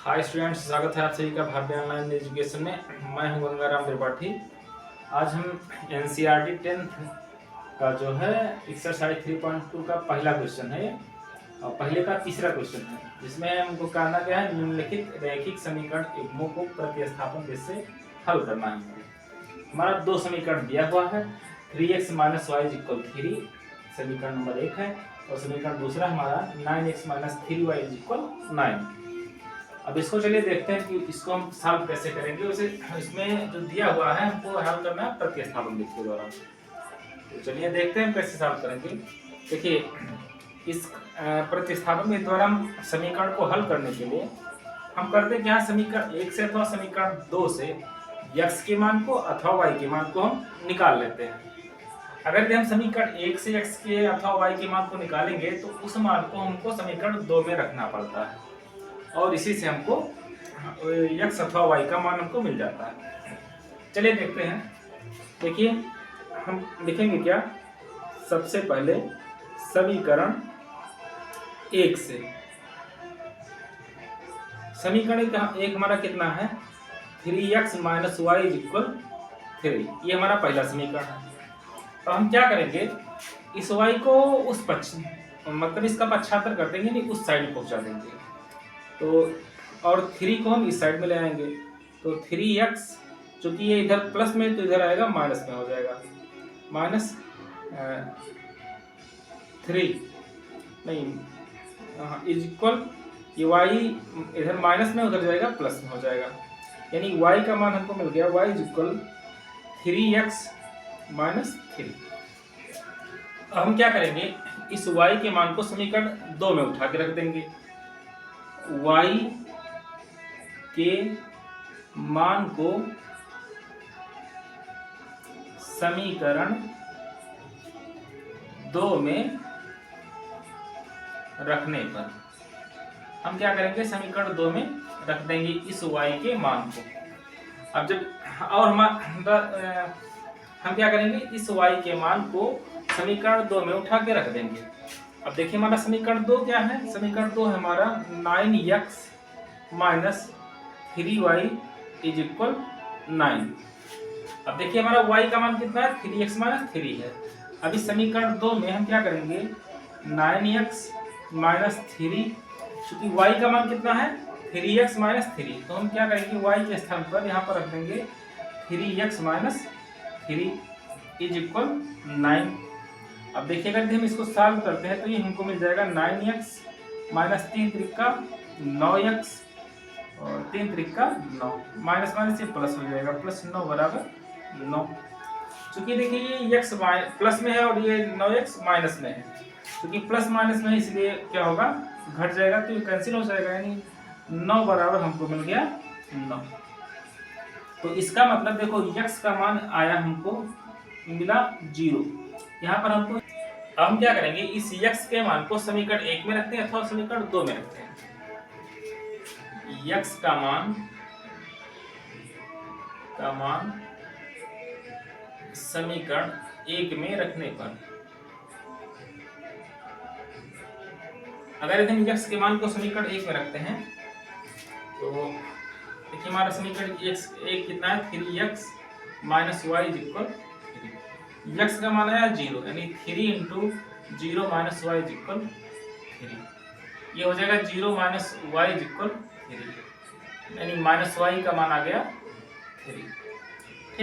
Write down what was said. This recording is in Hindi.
हाय स्टूडेंट्स, स्वागत है आप सभी का भारतीय ऑनलाइन एजुकेशन में। मैं हूं गंगाराम त्रिपाठी। आज हम एनसीईआरटी 10th का जो है एक्सरसाइज 3.2 का पहला क्वेश्चन है और पहले का तीसरा क्वेश्चन है, जिसमें हमको कहना गया है निम्नलिखित रैखिक समीकरण युग्मों को प्रतिस्थापन कैसे हल करना है। हमारा दो समीकरण दिया हुआ है, 3x - y = 3 समीकरण नंबर 1 है और समीकरण दूसरा हमारा 9x - 3y = 9। अब इसको चलिए देखते हैं कि इसको हम सॉल्व कैसे करेंगे। उसे इसमें जो दिया हुआ है हमको हल करना है प्रतिस्थापन विधि के द्वारा। तो चलिए देखते हैं कैसे सॉल्व करेंगे। देखिए, इस प्रतिस्थापन विधि द्वारा हम समीकरण को हल करने के लिए हम करते हैं कि यहाँ समीकरण 1 से अथवा समीकरण 2 से x के मान को अथवा y के मान को हम निकाल लेते हैं। अगर यदि हम समीकरण 1 से x के अथवा y के मान को निकालेंगे तो उस मान को हमको समीकरण 2 में रखना पड़ता है और इसी से हमको x अथवा y का मान हमको मिल जाता है। चलिए देखते हैं। देखिए, हम लिखेंगे क्या, सबसे पहले समीकरण 1 से। समीकरण एक हमारा कितना है, 3x - y = 3। ये हमारा पहला समीकरण है। तो हम क्या करेंगे, इस y को उस पक्ष मतलब इसका पक्षांतर कर देंगे, नहीं उस साइड पहुंचा देंगे। तो और 3 को हम इस साइड में ले आएंगे। तो 3x, चूंकि ये इधर प्लस में तो इधर आएगा माइनस में हो जाएगा, -3 नहीं इक्वल ये y इधर माइनस में उधर जाएगा प्लस में हो जाएगा, यानी y का मान हमको मिल गया, y = 3x - 3। अब हम क्या करेंगे, इस y के मान को समीकरण 2 में उठा के रख देंगे। y के मान को समीकरण 2 में रखने पर हम क्या करेंगे, समीकरण 2 में रख देंगे इस y के मान को। अब जब और हम क्या करेंगे, इस y के मान को समीकरण 2 में उठा के रख देंगे। अब देखिए, हमारा समीकरण 2 क्या है, समीकरण 2 है हमारा 9x - 3y = 9। अब देखिए, हमारा y का मान कितना है, 3x - 3 है। अब इस समीकरण 2 में हम क्या करेंगे, 9x - 3, चूंकि y का मान कितना है, 3x - 3, तो हम क्या करेंगे, y के स्थान पर यहाँ पर रख देंगे 3x - 3 = 9। अब देखिएगा, यदि हम इसको सॉल्व करते हैं तो ये हमको मिल जाएगा 9x - 3 त्रिका 9x और 3 त्रिका 9, माइनस माइनस ये प्लस हो जाएगा, +9 = 9। चूंकि देखिए ये x प्लस में है और ये 9x माइनस में है, क्योंकि प्लस माइनस में है इसलिए क्या होगा, घट जाएगा, तो ये कैंसिल हो जाएगा, यानी 9 बराबर हमको मिल गया 9। तो इसका मतलब देखो, x का मान आया हमको मिला 0। यहाँ पर हमको अब हम क्या करेंगे, इस x के मान को समीकरण 1 में रखते हैं अथवा समीकरण 2 में रखते हैं। x का मान समीकरण 1 में रखने पर, अगर हम x के मान को समीकरण 1 में रखते हैं तो देखिए हमारा समीकरण एक कितना है, 3x - y = 3। x का मान आया 0, यानी 3 × 0 - y = 3। ये हो जाएगा 0 - y = 3, यानी -y का मान आ गया 3।